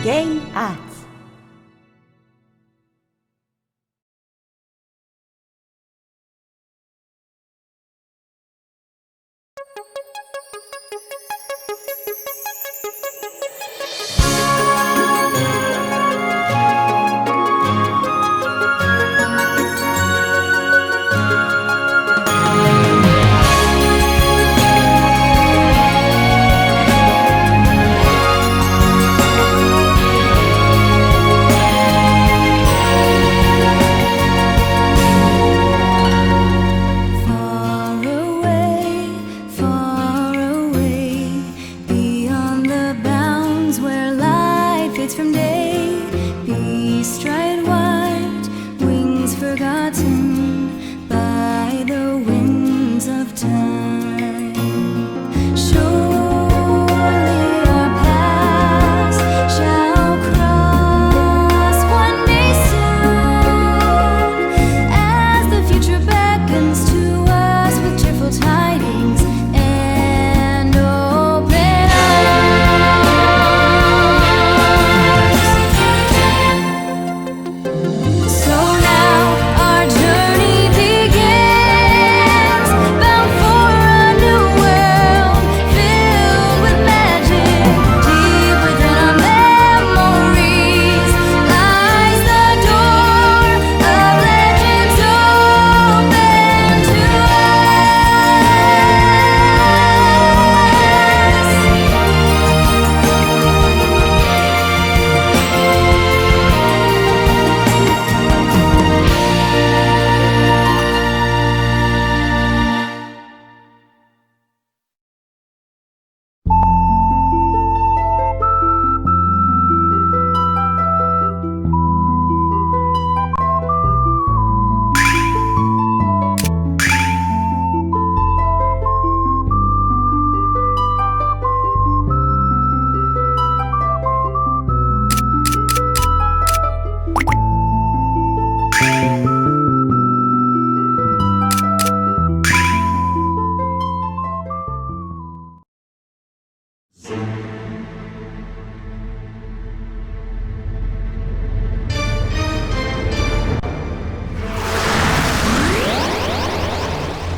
Game at.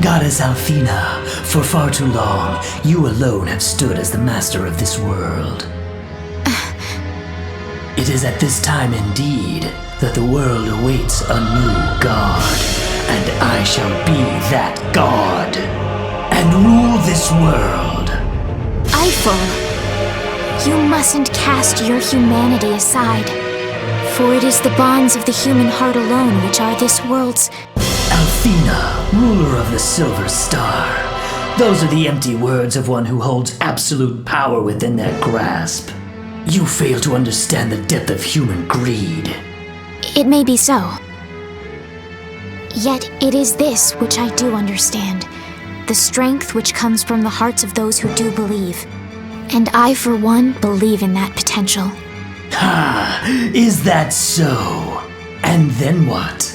Goddess Alfina, for far too long, you alone have stood as the master of this world. It is at this time indeed that the world awaits a new god, and I shall be that god, and rule this world. Eiffel, you mustn't cast your humanity aside, for it is the bonds of the human heart alone which are this world's. Alfina, ruler of the Silver Star. Those are the empty words of one who holds absolute power within their grasp. You fail to understand the depth of human greed. It may be so. Yet it is this which I do understand. The strength which comes from the hearts of those who do believe. And I, for one, believe in that potential. Ha! Is that so? And then what?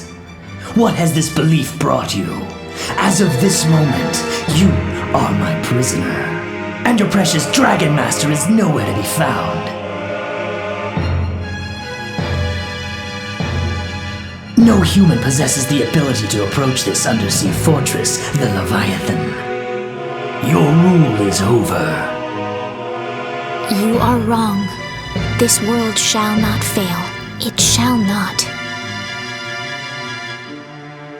What has this belief brought you? As of this moment, you are my prisoner. And your precious Dragon Master is nowhere to be found. No human possesses the ability to approach this undersea fortress, the Leviathan. Your rule is over. You are wrong. This world shall not fail. It shall not.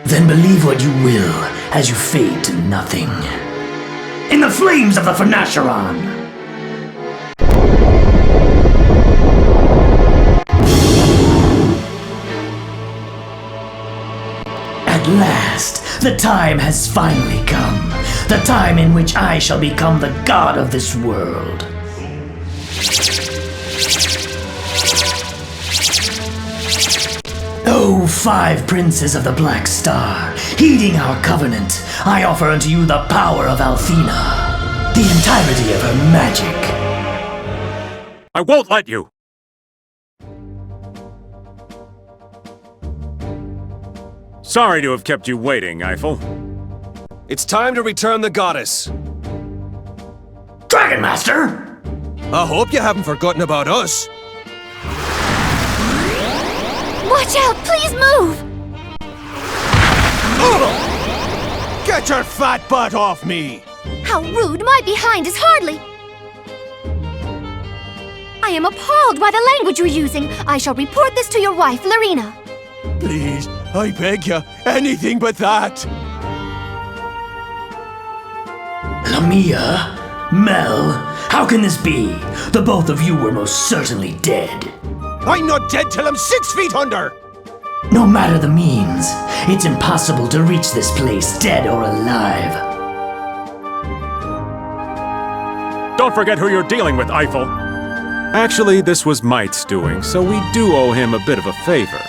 Then believe what you will, as you fade to nothing. In the flames of the Phenacheron! At last, the time has finally come. The time in which I shall become the god of this world. O 5 princes of the Black Star, heeding our covenant, I offer unto you the power of Alfina, the entirety of her magic. I won't let you! Sorry to have kept you waiting, Eiffel. It's time to return the goddess. Dragon Master! I hope you haven't forgotten about us. Watch out! Please move! Get your fat butt off me! How rude! My behind is hardly... I am appalled by the language you're using. I shall report this to your wife, Lorena. Please, I beg you, anything but that! Lamia? Mel? How can this be? The both of you were most certainly dead. I'm not dead till I'm 6 feet under! No matter the means, it's impossible to reach this place dead or alive. Don't forget who you're dealing with, Eiffel. Actually, this was Might's doing, so we do owe him a bit of a favor.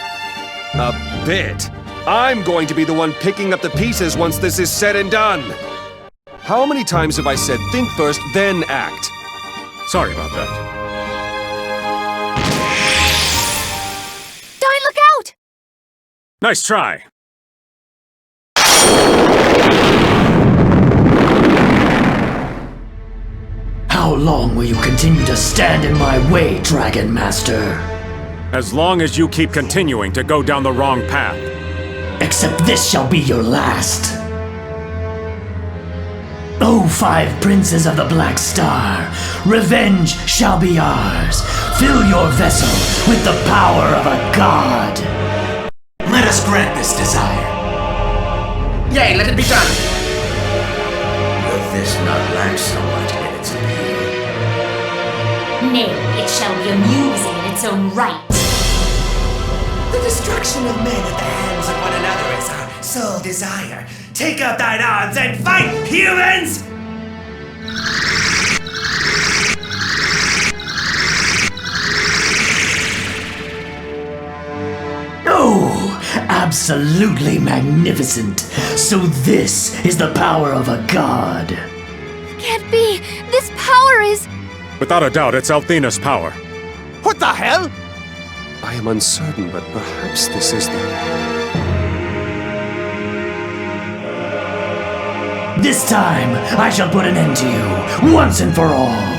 A bit? I'm going to be the one picking up the pieces once this is said and done. How many times have I said think first, then act? Sorry about that. Don't look out! Nice try. How long will you continue to stand in my way, Dragon Master? As long as you keep continuing to go down the wrong path. Except this shall be your last. O 5 princes of the Black Star, revenge shall be ours. Fill your vessel with the power of a god. Let us grant this desire. Yea, let it be done. Will this not lack somewhat in its appeal? Nay, it shall be amusing in its own right. The destruction of men at the hands of one another is our sole desire. Take up thine arms and fight, humans! Oh, absolutely magnificent. So this is the power of a god. Can't be! This power is... Without a doubt, it's Althena's power. What the hell? I am uncertain, but perhaps this is the... This time, I shall put an end to you, once and for all.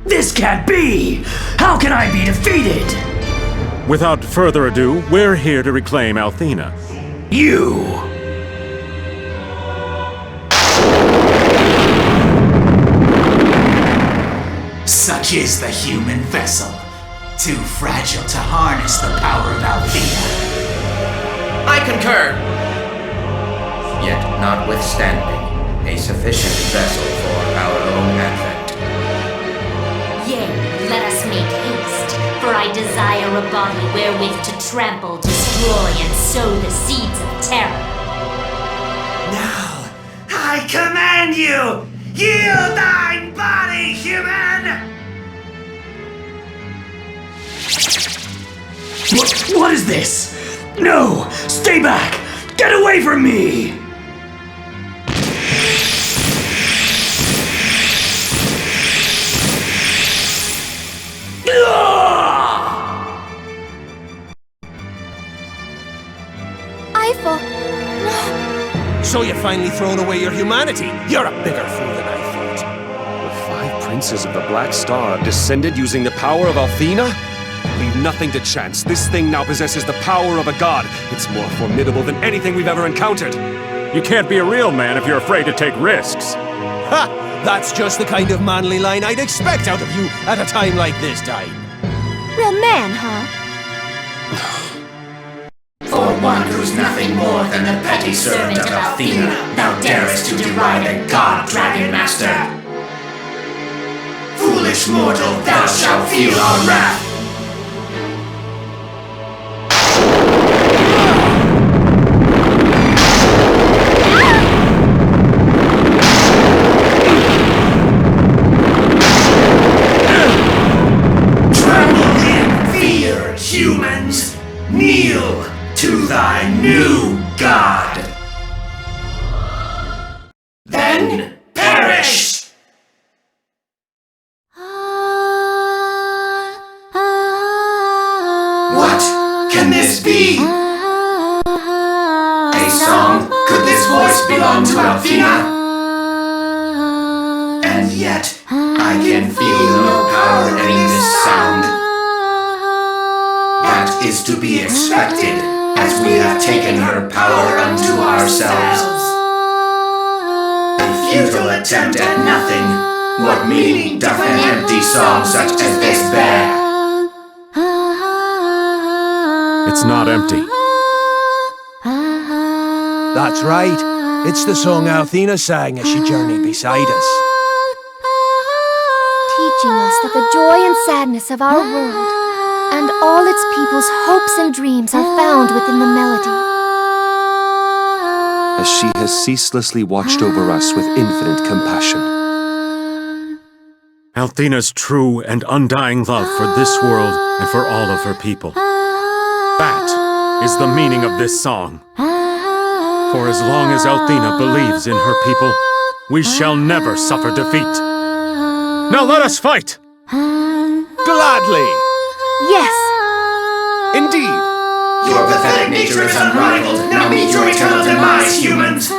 This can't be! How can I be defeated? Without further ado, we're here to reclaim Althena. You! Such is the human vessel. Too fragile to harness the power of Althena. I concur. Yet notwithstanding, a sufficient vessel for our own advent. Yea, let us make haste, for I desire a body wherewith to trample, destroy, and sow the seeds of terror. Now, I command you! Yield thine body, human! What is this? No! Stay back! Get away from me! Eiffel, no. So you've finally thrown away your humanity. You're a bigger fool than I thought. The 5 princes of the Black Star have descended using the power of Althena? Leave nothing to chance. This thing now possesses the power of a god. It's more formidable than anything we've ever encountered. You can't be a real man if you're afraid to take risks. Ha! That's just the kind of manly line I'd expect out of you at a time like this time. Real man, huh? For one who's nothing more than a petty servant of Althena, thou darest to deride a god dragon master. Foolish mortal, thou shalt feel our wrath. Humans, kneel to thy new god. Then perish! What can this be? A song? Could this voice belong to Althena? And yet, I can feel no power in this sound. That is to be expected, as we have taken her power unto ourselves. A futile attempt at nothing. What meaning doth an empty song such as this bear? It's not empty. That's right. It's the song Althena sang as she journeyed beside us. Teaching us that the joy and sadness of our world and all its people's hopes and dreams are found within the melody. As she has ceaselessly watched over us with infinite compassion. Althena's true and undying love for this world and for all of her people. That is the meaning of this song. For as long as Althena believes in her people, we shall never suffer defeat. Now let us fight! Gladly! Yes! Indeed! Your pathetic nature is unrivaled. Now meet your eternal demise, humans!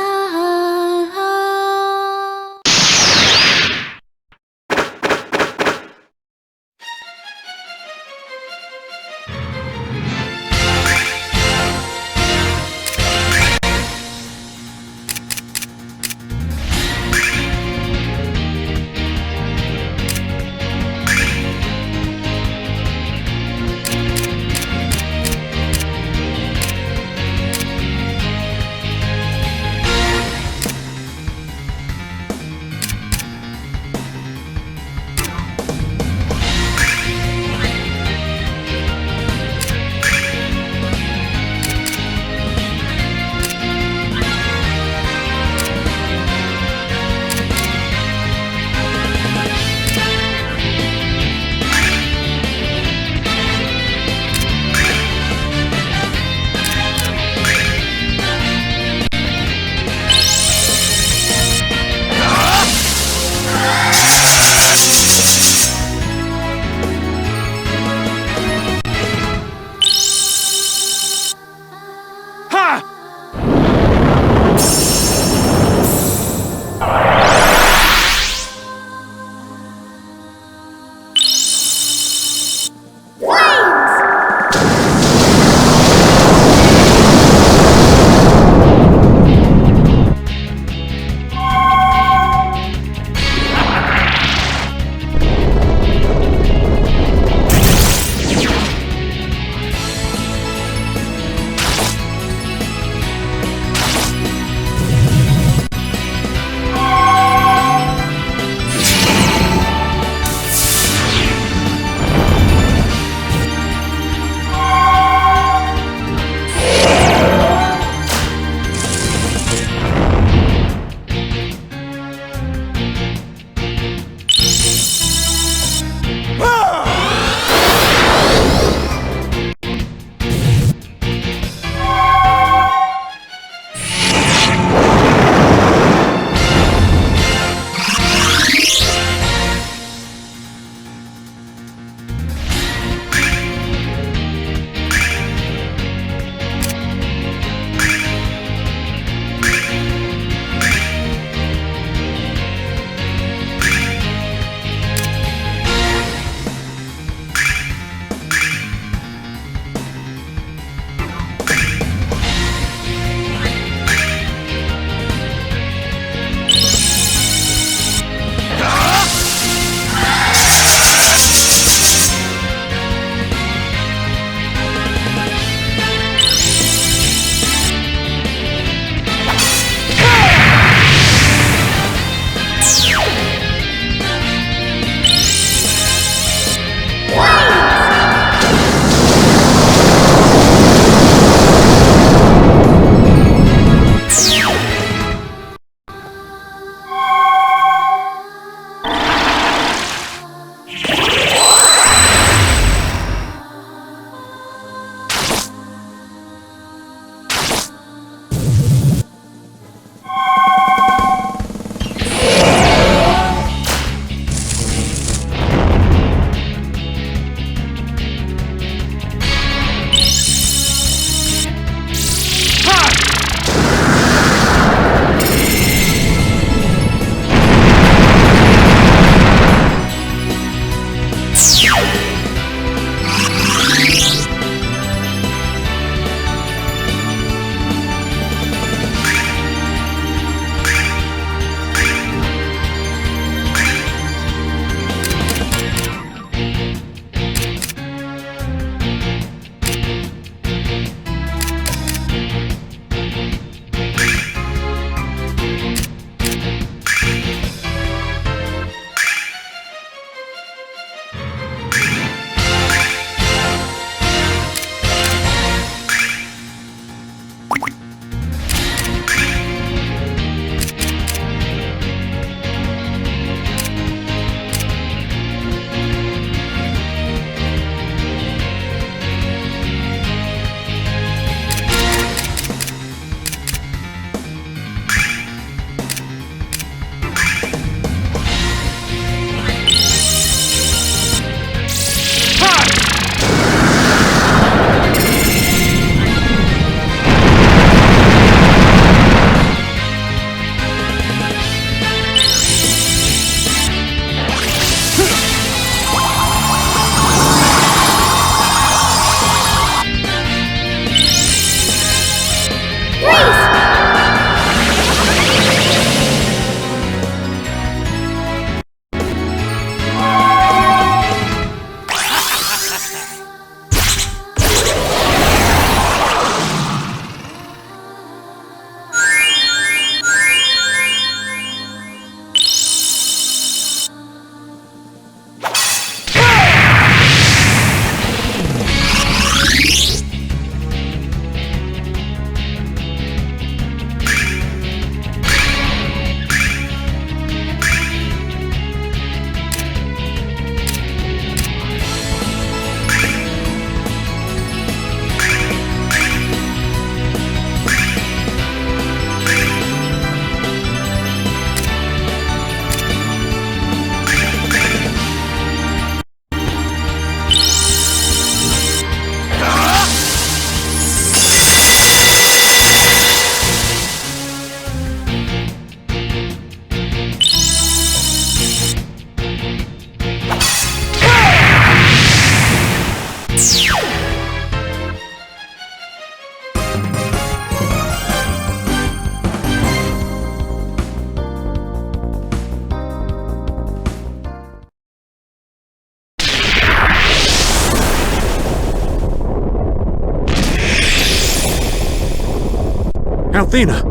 Althena!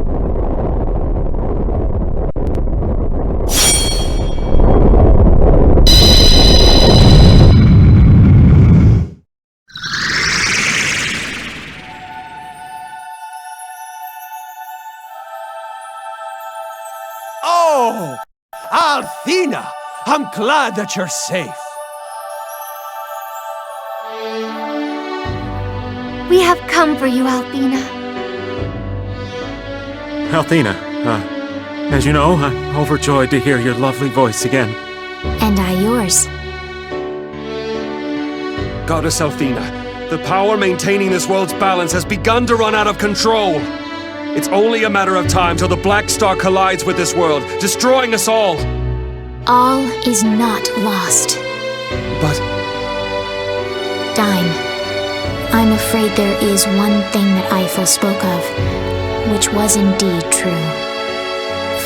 Oh! Althena! I'm glad that you're safe. We have come for you, Althena. Althena, as you know, I'm overjoyed to hear your lovely voice again. And I yours. Goddess Althena, the power maintaining this world's balance has begun to run out of control. It's only a matter of time till the Black Star collides with this world, destroying us all. All is not lost. But... Dyne, I'm afraid there is one thing that Eiffel spoke of, which was indeed true.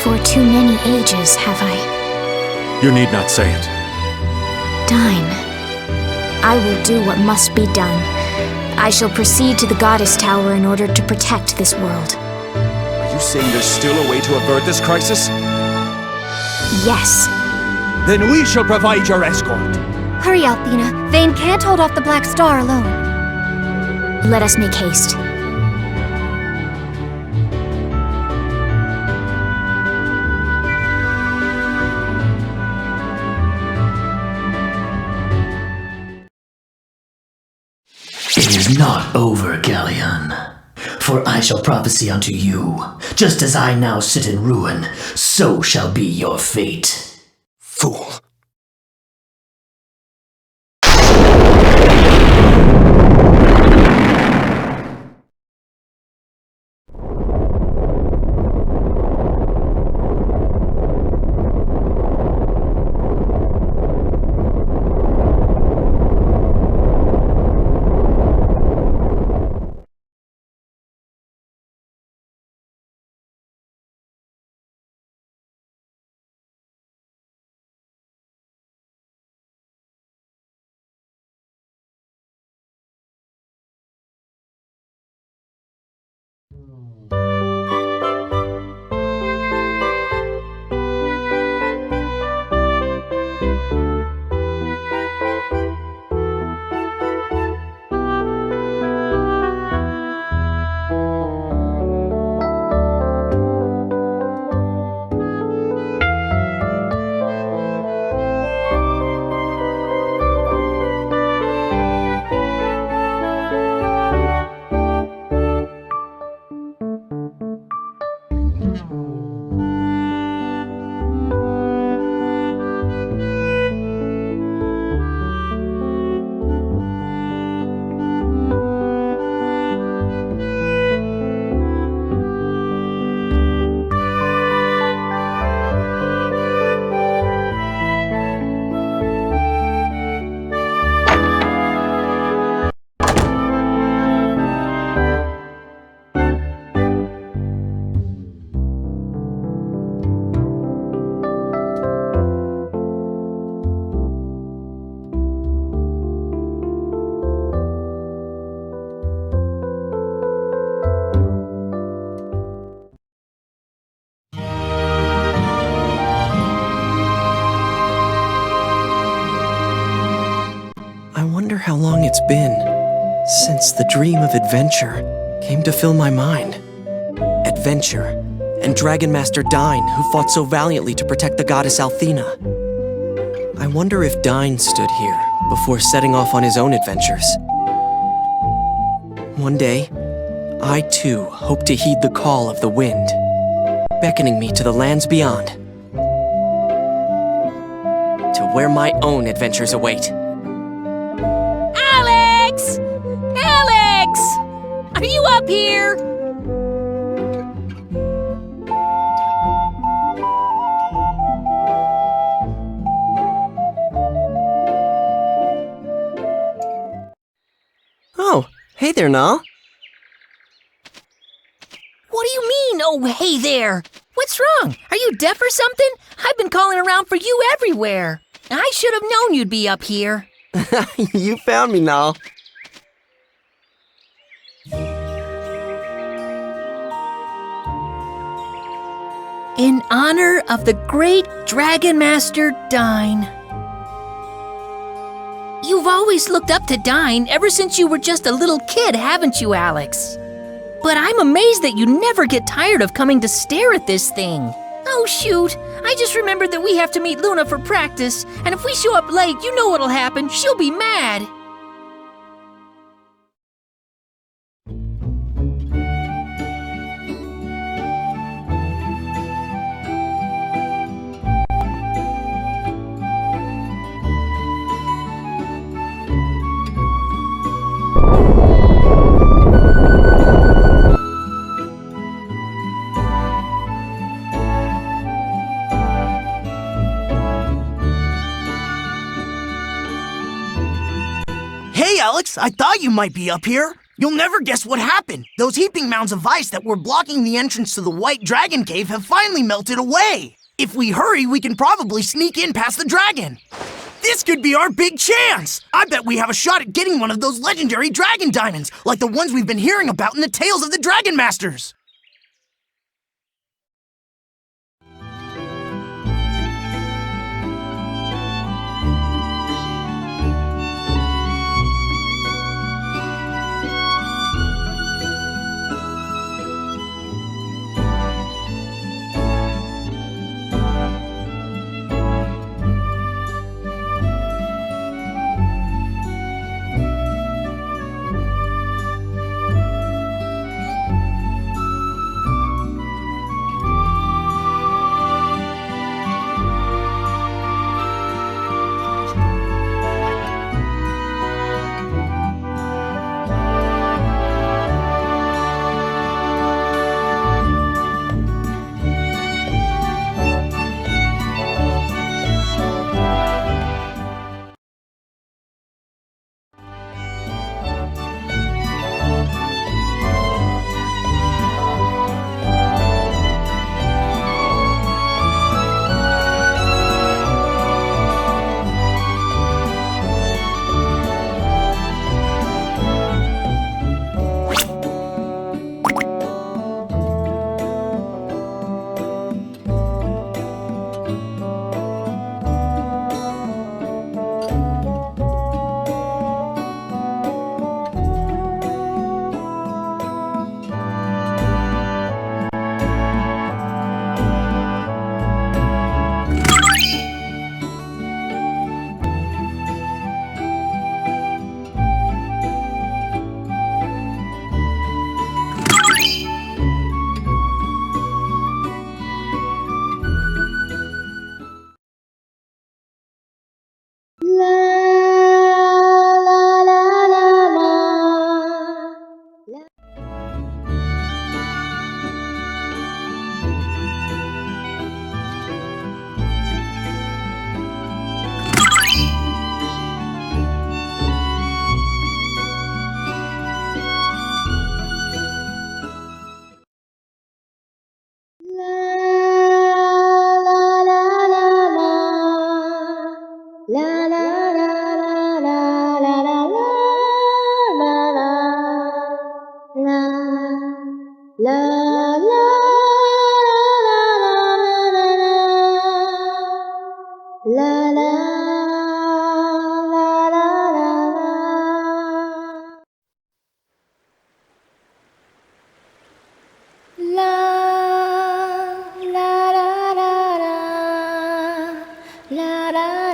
For too many ages have I... You need not say it. Dyne, I will do what must be done. I shall proceed to the Goddess Tower in order to protect this world. Are you saying there's still a way to avert this crisis? Yes. Then we shall provide your escort. Hurry, Althena. Vane can't hold off the Black Star alone. Let us make haste. It is not over, Galleon. For I shall prophesy unto you, just as I now sit in ruin, so shall be your fate. Fool. How long it's been since the dream of adventure came to fill my mind. Adventure and Dragon Master Dyne, who fought so valiantly to protect the goddess Althena. I wonder if Dyne stood here before setting off on his own adventures. One day, I too hope to heed the call of the wind, beckoning me to the lands beyond, to where my own adventures await. Alex! Are you up here? Oh, hey there, Nall. What do you mean, oh hey there? What's wrong? Are you deaf or something? I've been calling around for you everywhere. I should have known you'd be up here. You found me, Nall. In honor of the great Dragon Master Dine. You've always looked up to Dine ever since you were just a little kid, haven't you, Alex? But I'm amazed that you never get tired of coming to stare at this thing. Oh, shoot. I just remembered that we have to meet Luna for practice, and if we show up late, you know what'll happen. She'll be mad. Hey, Alex, I thought you might be up here. You'll never guess what happened. Those heaping mounds of ice that were blocking the entrance to the White Dragon Cave have finally melted away. If we hurry, we can probably sneak in past the dragon. This could be our big chance. I bet we have a shot at getting one of those legendary dragon diamonds, like the ones we've been hearing about in the tales of the Dragon Masters. La la la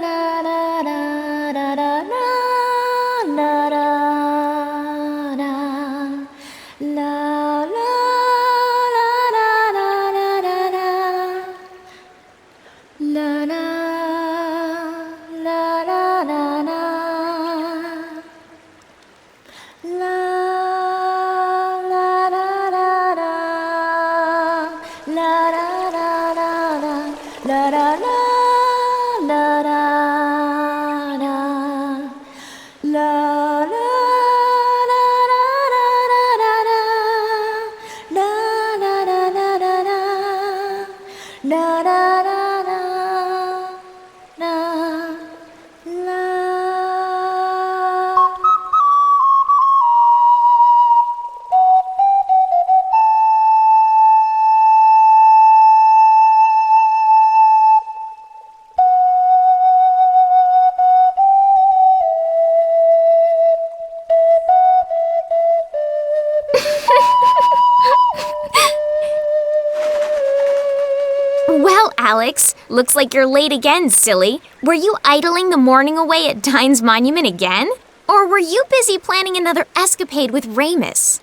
la la la la Looks like you're late again, silly. Were you idling the morning away at Dine's monument again? Or were you busy planning another escapade with Ramus?